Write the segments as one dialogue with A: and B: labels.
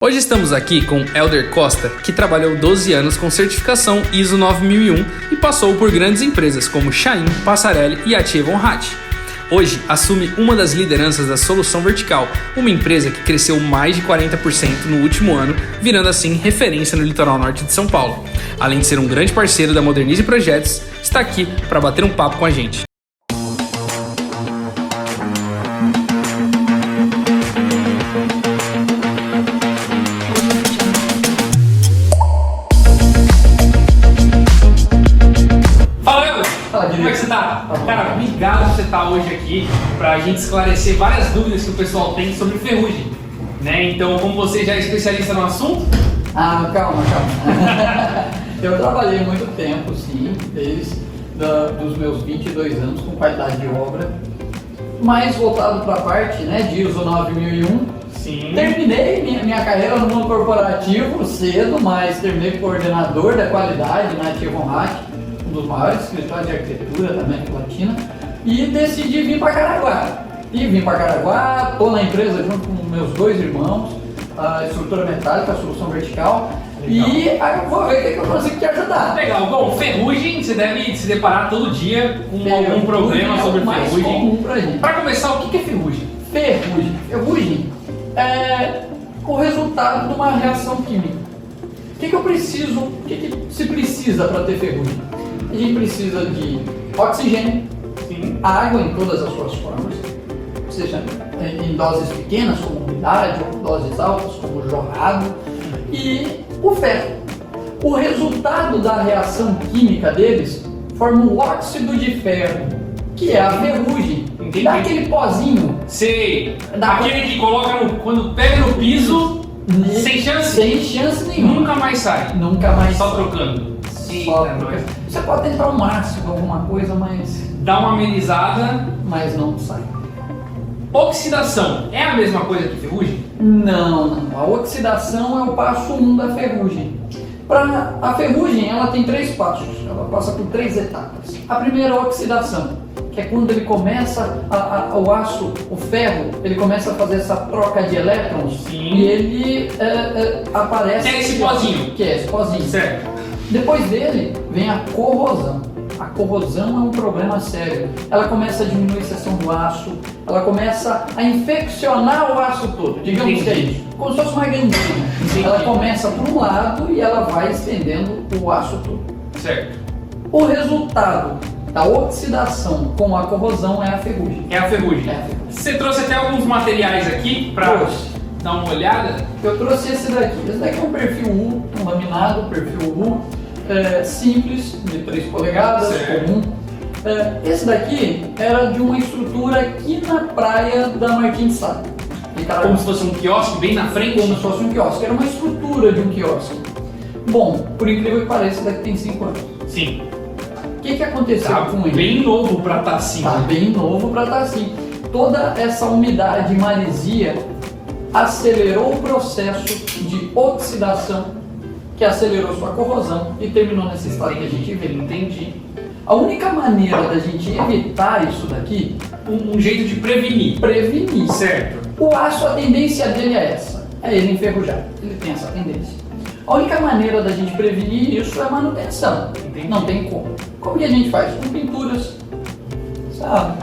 A: Hoje estamos aqui com Elder Costa, que trabalhou 12 anos com certificação ISO 9001 e passou por grandes empresas como Chain, Passarelli e Atie Von Hatt. Hoje assume uma das lideranças da Solução Vertical, uma empresa que cresceu mais de 40% no último ano, virando assim referência no litoral norte de São Paulo. Além de ser um grande parceiro da Modernize Projetos, está aqui para bater um papo com a gente. Como é que você tá? Cara, obrigado por você estar hoje aqui para a gente esclarecer várias dúvidas que o pessoal tem sobre ferrugem, né? Então, como você já é especialista no assunto...
B: Calma. Eu trabalhei muito tempo, sim, desde os meus 22 anos com qualidade de obra, mais voltado para a parte, né, de ISO 9001.
A: Sim.
B: Terminei minha carreira no mundo corporativo cedo, mas terminei como coordenador da qualidade na Atie Von Hatt, um dos maiores escritórios de arquitetura da América Latina, e decidi vir para Caraguá. Estou na empresa junto com meus dois irmãos, a estrutura metálica, a solução vertical. Legal. E aí eu vou ver o que eu consigo te ajudar.
A: Legal. Bom, ferrugem, você deve se deparar todo dia com algum problema sobre ferrugem. Para começar, o que é ferrugem?
B: Ferrugem é o resultado de uma reação química. O que se precisa para ter ferrugem? A gente precisa de oxigênio, sim, água em todas as suas formas, seja em doses pequenas, como umidade, ou doses altas, como jorrado, e o ferro. O resultado da reação química deles forma o óxido de ferro, que é a ferrugem.
A: Entendi.
B: Dá aquele pozinho.
A: Sei. Aquele que coloca quando pega no piso, sem chance?
B: Sem chance nenhuma.
A: Nunca mais sai.
B: Nunca mais.
A: Só trocando.
B: Você pode tentar um ácido, alguma coisa, mas...
A: Dá uma amenizada.
B: Mas não sai.
A: Oxidação é a mesma coisa que ferrugem?
B: Não. A oxidação é o passo 1 da ferrugem. A ferrugem, ela tem 3 passos. Ela passa por 3 etapas. A primeira é a oxidação, que é quando ele começa, o aço, o ferro, ele começa a fazer essa troca de elétrons.
A: Sim.
B: E ele aparece...
A: Que é esse pozinho.
B: Que é esse pozinho.
A: Certo.
B: Depois dele vem a corrosão. A corrosão é um problema sério. Ela começa a diminuir a seção do aço, ela começa a infeccionar o aço todo. Digamos que é isso, como se fosse uma gangrena. Ela começa por um lado e ela vai estendendo o aço todo.
A: Certo.
B: O resultado da oxidação com a corrosão é a ferrugem.
A: É a ferrugem. Você trouxe até alguns materiais aqui para dar uma olhada?
B: Eu trouxe esse daqui. Esse daqui é um perfil U, um laminado, perfil U. Simples, de 3 polegadas, comum. Esse daqui era de uma estrutura aqui na praia da Martins Sá.
A: Como se fosse um quiosque bem na frente?
B: Como se fosse um quiosque, era uma estrutura de um quiosque. Bom, por incrível que pareça, esse daqui tem 5 anos.
A: Sim.
B: O que aconteceu com ele?
A: Bem novo para estar assim.
B: Tá bem novo para estar assim. Toda essa umidade e maresia acelerou o processo de oxidação, que acelerou sua corrosão e terminou nesse estado que a gente vê.
A: Entendi.
B: A única maneira da gente evitar isso daqui...
A: Um jeito de prevenir.
B: Prevenir.
A: Certo.
B: O aço, a tendência dele é essa. É ele enferrujar. Ele tem essa tendência. A única maneira da gente prevenir isso é manutenção.
A: Entendi.
B: Não tem como. Como que a gente faz? Com pinturas. Sabe?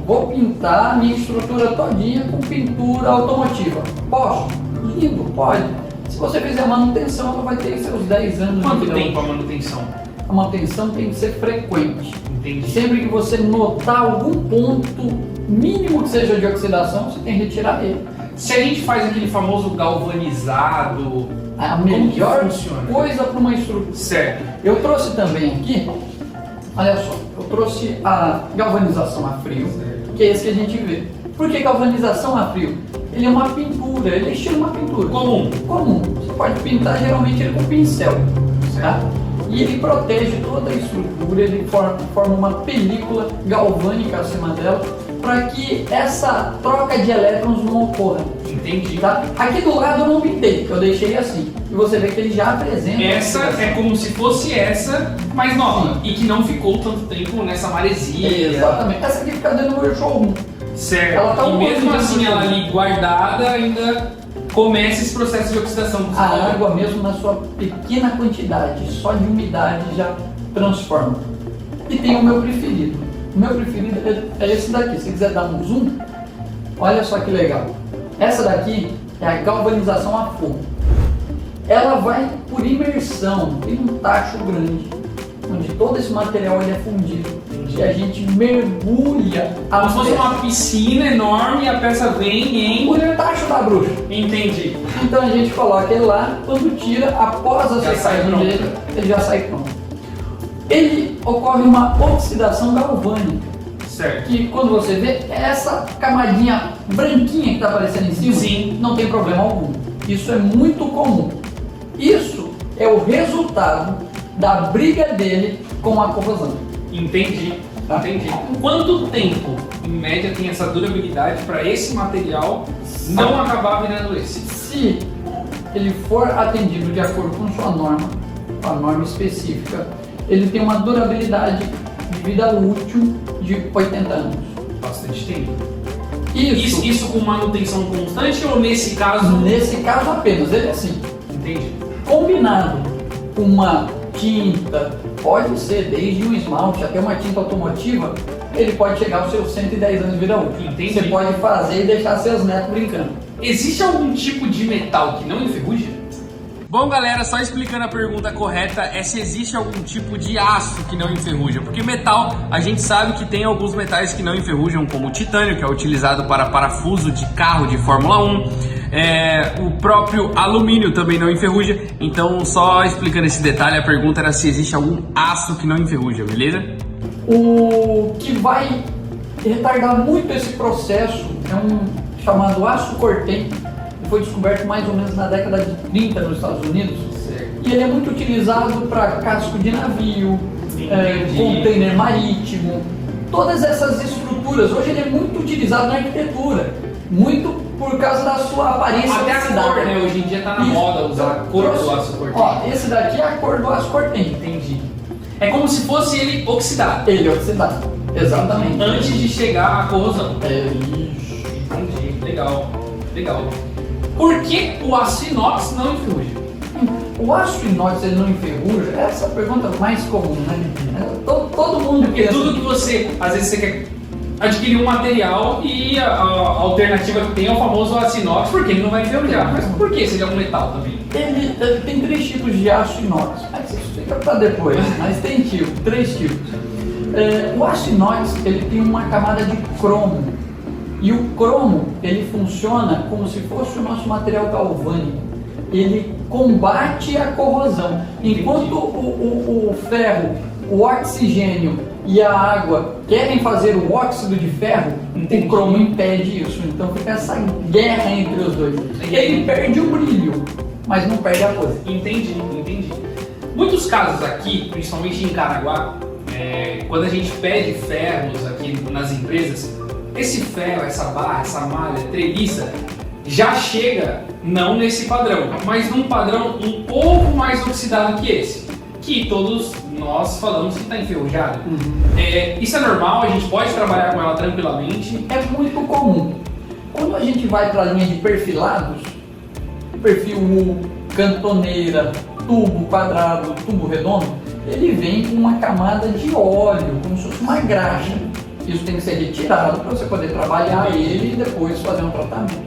B: Vou pintar minha estrutura todinha com pintura automotiva. Posso? Lindo, pode. Se você fizer manutenção, ela vai ter seus 10 anos.
A: Quanto tempo a manutenção?
B: A manutenção tem que ser frequente.
A: Entendi.
B: Sempre que você notar algum ponto mínimo que seja de oxidação, você tem que retirar ele.
A: Se a gente faz aquele famoso galvanizado,
B: A melhor
A: funciona?
B: Coisa para uma estrutura.
A: Certo.
B: Eu trouxe também aqui, olha só, eu trouxe a galvanização a frio, que é esse que a gente vê. Por que galvanização a frio? Ele é uma pintura, ele é estilo uma pintura.
A: Comum.
B: Você pode pintar geralmente ele com pincel, tá? E ele protege toda a estrutura, ele forma uma película galvânica acima dela, para que essa troca de elétrons não ocorra.
A: Entendi.
B: Tá? Aqui do lado eu não pintei, eu deixei assim. E você vê que ele já apresenta...
A: Essa é como se fosse essa, mais nova. Sim. E que não ficou tanto tempo nessa maresia.
B: Exatamente. Essa aqui fica dentro do meu showroom.
A: Certo. Ela tá e mesmo assim ela ali guardada ainda começa esse processo de oxidação.
B: A água mesmo na sua pequena quantidade, só de umidade já transforma. E tem o meu preferido. O meu preferido é esse daqui. Se quiser dar um zoom, olha só que legal. Essa daqui é a galvanização a fogo. Ela vai por imersão, tem um tacho grande, onde todo esse material ele é fundido. E a gente mergulha a
A: Como se fosse uma piscina enorme e a peça vem em...
B: o tacho da bruxa.
A: Entendi.
B: Então a gente coloca ele lá, quando tira, após a secagem dele, ele já sai pronto. Ele ocorre uma oxidação galvânica.
A: Certo.
B: Que quando você vê, essa camadinha branquinha que está aparecendo em cima,
A: sim,
B: não tem problema algum. Isso é muito comum. Isso é o resultado da briga dele com a corrosão.
A: Entendi. Entendi. Quanto tempo, em média, tem essa durabilidade para esse material não acabar virando esse?
B: Se ele for atendido de acordo com sua norma, com a norma específica, ele tem uma durabilidade de vida útil de 80 anos.
A: Bastante tempo.
B: Isso
A: com manutenção constante ou nesse caso?
B: Nesse caso apenas, ele é assim.
A: Entendi.
B: Combinado com uma tinta, pode ser desde um esmalte até uma tinta automotiva, ele pode chegar aos seus 110 anos de vida útil.
A: Entendi.
B: Você pode fazer e deixar seus netos brincando.
A: Existe algum tipo de metal que não enferruja? Bom, galera, só explicando a pergunta correta é se existe algum tipo de aço que não enferruja. Porque metal, a gente sabe que tem alguns metais que não enferrujam, como o titânio, que é utilizado para parafuso de carro de Fórmula 1. O próprio alumínio também não enferruja. Então, só explicando esse detalhe, a pergunta era se existe algum aço que não enferruja, beleza?
B: O que vai retardar muito esse processo é um chamado aço cortem. Foi descoberto mais ou menos na década de 30 nos Estados Unidos.
A: Certo.
B: E ele é muito utilizado para casco de navio, container marítimo, todas essas estruturas. Hoje ele é muito utilizado na arquitetura, muito por causa da sua aparência.
A: Até a cor, né? Hoje em dia está na moda usar a cor do aço cortem.
B: Ó, esse daqui é a cor do aço cortem.
A: Entendi. É como se fosse ele oxidado.
B: Ele é oxidado, exatamente.
A: Antes de chegar à corrosão.
B: É isso.
A: Entendi. Legal. Legal. Por que o aço inox não enferruja?
B: O aço inox ele não enferruja? Essa é a pergunta mais comum, né? Todo mundo
A: Porque tudo que você, às vezes você quer adquirir um material e a alternativa que tem é o famoso aço inox, porque ele não vai enferrujar. Mas por que? Seria um metal também?
B: Ele tem 3 tipos de aço inox. Mas isso fica para depois. Mas tem 3 tipos. O aço inox ele tem uma camada de cromo. E o cromo, ele funciona como se fosse o nosso material galvânico. Ele combate a corrosão. Enquanto o ferro, o oxigênio e a água querem fazer o óxido de ferro, o cromo impede isso. Então fica essa guerra entre os dois. Ele perde o brilho, mas não perde a coisa.
A: Entendi. Muitos casos aqui, principalmente em Caraguá, quando a gente pede ferros aqui nas empresas, esse ferro, essa barra, essa malha, treliça, já chega não nesse padrão, mas num padrão um pouco mais oxidado que esse, que todos nós falamos que está enferrujado. Isso é normal, a gente pode trabalhar com ela tranquilamente.
B: É muito comum. Quando a gente vai para a linha de perfilados, perfil U, cantoneira, tubo quadrado, tubo redondo, ele vem com uma camada de óleo, como se fosse uma graxa. Isso tem que ser retirado para você poder trabalhar ele e depois fazer um tratamento.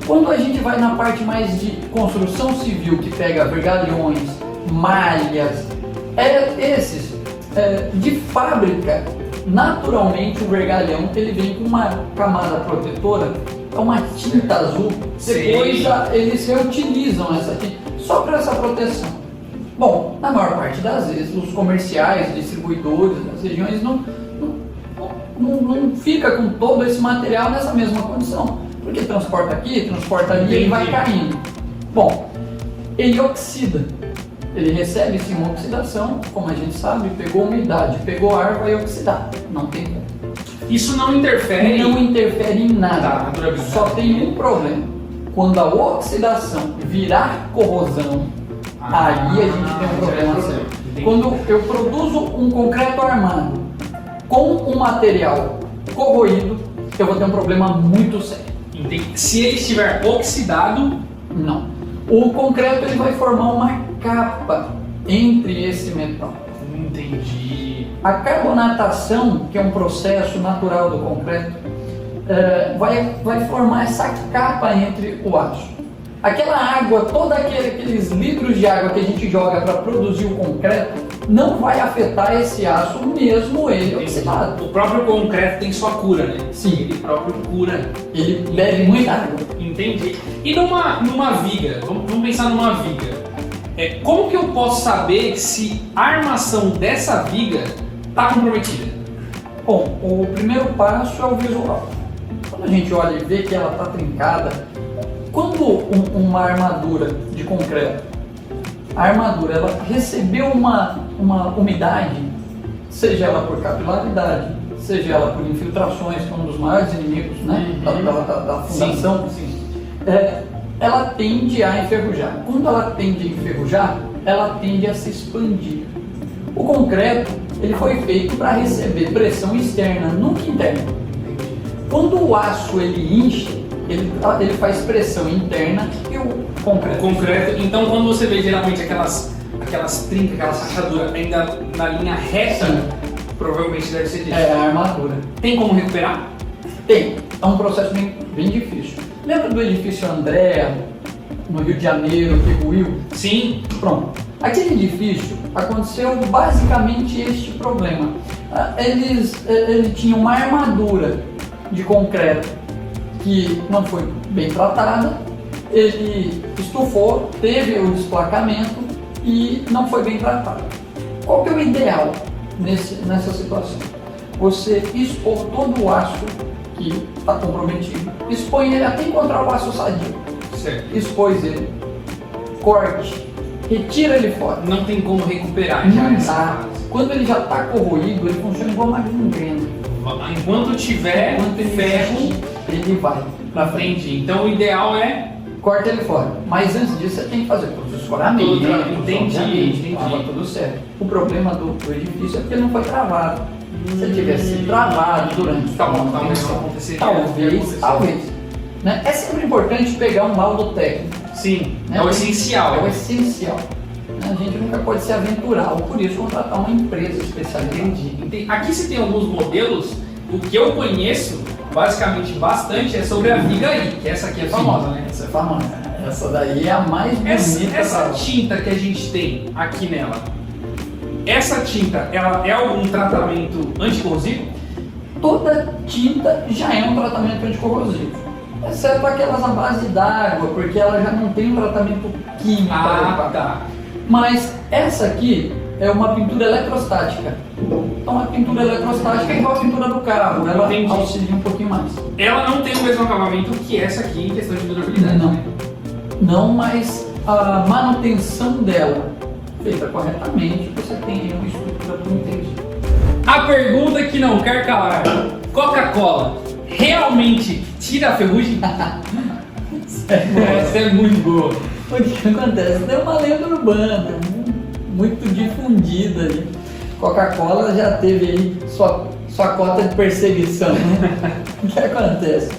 B: Quando a gente vai na parte mais de construção civil, que pega vergalhões, malhas, de fábrica, naturalmente o vergalhão ele vem com uma camada protetora, é uma tinta azul, depois eles reutilizam essa tinta só para essa proteção. Bom, na maior parte das vezes, os comerciais, distribuidores das regiões não fica com todo esse material nessa mesma condição, porque transporta aqui, transporta ali, ele vai caindo. Bom, ele oxida, ele recebe sim uma oxidação, como a gente sabe, pegou umidade, pegou ar, vai oxidar, não tem como.
A: Isso não interfere?
B: Não interfere em nada, só tem um problema, quando a oxidação virar corrosão, aí a gente tem um problema sério. Quando eu produzo um concreto armado com um material corroído, eu vou ter um problema muito sério.
A: Entendi. Se ele estiver oxidado...
B: Não. O concreto ele vai formar uma capa entre esse metal.
A: Entendi.
B: A carbonatação, que é um processo natural do concreto, vai formar essa capa entre o aço. Aquela água, todos aqueles litros de água que a gente joga para produzir o concreto, não vai afetar esse aço mesmo ele oxidado.
A: O próprio concreto tem sua cura, né?
B: Sim.
A: Ele próprio cura.
B: Ele bebe muita água.
A: Entendi. E numa viga, vamos pensar numa viga. Como que eu posso saber se a armação dessa viga está comprometida?
B: Bom, o primeiro passo é o visual. Quando a gente olha e vê que ela está trincada, quando uma armadura de concreto, a armadura ela recebeu uma umidade, seja ela por capilaridade, seja ela por infiltrações, que é um dos maiores inimigos, né, da fundação,
A: Sim.
B: Ela tende a enferrujar. Quando ela tende a enferrujar, ela tende a se expandir. O concreto ele foi feito para receber pressão externa, nunca interna. Quando o aço ele incha, ele faz pressão interna e o concreto.
A: Então, quando você vê geralmente aquelas trincas, aquela rachadura ainda na linha reta, sim, provavelmente deve ser disso.
B: É a armadura.
A: Tem como recuperar?
B: Tem. É um processo bem difícil. Lembra do edifício Andréa, no Rio de Janeiro, que ruiu?
A: Sim.
B: Pronto. Aquele edifício aconteceu basicamente este problema. Ele tinha uma armadura de concreto que não foi bem tratada, ele estufou, teve o desplacamento e não foi bem tratado. Qual que é o ideal nessa situação? Você expor todo o aço que está comprometido, expõe ele até encontrar o aço sadio.
A: Certo.
B: Expôs ele, corte, retira ele fora.
A: Não tem como recuperar.
B: Não dá. Quando ele já está corroído, ele funciona igual uma gangrena.
A: Enquanto tiver ferro,
B: ele vai pra frente.
A: Entendi. Então o ideal é...
B: corta ele fora. Mas antes disso você tem que fazer todos os escoramentos.
A: Entendi.
B: Tava tudo certo. O problema do edifício é porque ele não foi travado. Se ele tivesse travado durante talvez. Né? É sempre importante pegar um laudo técnico.
A: Sim,
B: né?
A: É o essencial.
B: É o essencial. A gente nunca pode se aventurar, ou por isso contratar uma empresa especializada.
A: Entendi. Aqui você tem alguns modelos. O que eu conheço, basicamente bastante, é sobre a viga aí, que essa aqui é famosa, né?
B: Essa é famosa. Essa daí é a mais bonita.
A: Essa tinta que a gente tem aqui nela, essa tinta, ela é algum tratamento anticorrosivo?
B: Toda tinta já é um tratamento anticorrosivo, exceto aquelas à base d'água, porque ela já não tem um tratamento químico.
A: Tá.
B: Mas essa aqui é uma pintura eletrostática. Então a pintura eletrostática é igual a pintura do carro, ela auxilia um pouquinho mais.
A: Ela não tem o mesmo acabamento que essa aqui em questão de durabilidade.
B: Não, mas a manutenção dela feita corretamente, você tem uma estrutura muito inteligente.
A: A pergunta que não quer calar: Coca-Cola realmente tira a ferrugem?
B: Essa é muito boa. O que acontece? Tem uma lenda urbana muito difundida ali. Coca-Cola já teve aí sua cota de perseguição, né? O que acontece?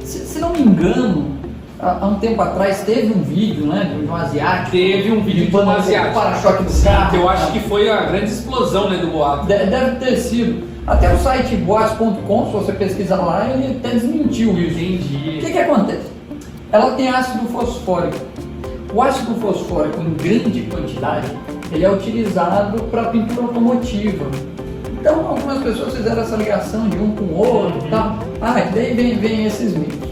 B: Se não me engano, há um tempo atrás teve um vídeo, né, de um asiático.
A: Teve um vídeo de um asiático.
B: Para-choque do carro.
A: Que eu acho que foi a grande explosão, né, do boato.
B: Deve ter sido. Até o site boatos.com, se você pesquisar lá, ele até desmentiu isso.
A: Entendi.
B: O que acontece? Ela tem ácido fosfórico. O ácido fosfórico em grande quantidade, ele é utilizado para pintura automotiva. Então algumas pessoas fizeram essa ligação de um com o outro e tal. Daí vem esses mitos.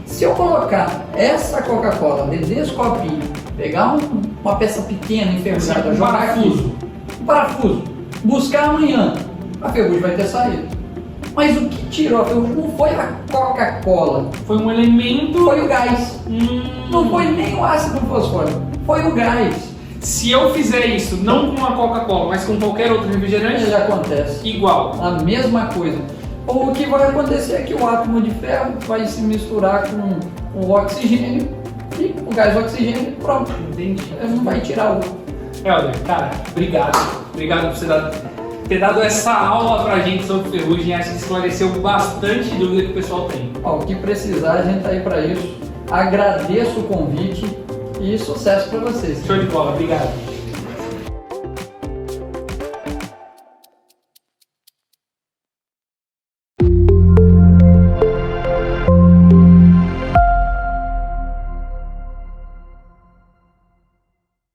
B: Se eu colocar essa Coca-Cola dentro desse copinho, pegar uma peça pequena enferrujada, jogar aqui, um parafuso, buscar amanhã, a ferrugem vai ter saído. Mas o que tirou a ferrugem não foi a Coca-Cola,
A: foi um elemento,
B: foi o gás. Não foi nem o ácido fosfórico, foi o gás.
A: Se eu fizer isso, não com a Coca-Cola, mas com qualquer outro refrigerante,
B: já acontece.
A: Igual.
B: A mesma coisa. Ou o que vai acontecer é que o átomo de ferro vai se misturar com o oxigênio e o gás oxigênio, pronto.
A: Entendi.
B: Ele não vai tirar o...
A: Helder, cara, obrigado. Obrigado por você ter dado essa aula pra gente sobre ferrugem. Acho que esclareceu bastante dúvida que o pessoal tem.
B: Ó, o que precisar, a gente tá aí para isso. Agradeço o convite e sucesso para vocês.
A: Show de bola, obrigado.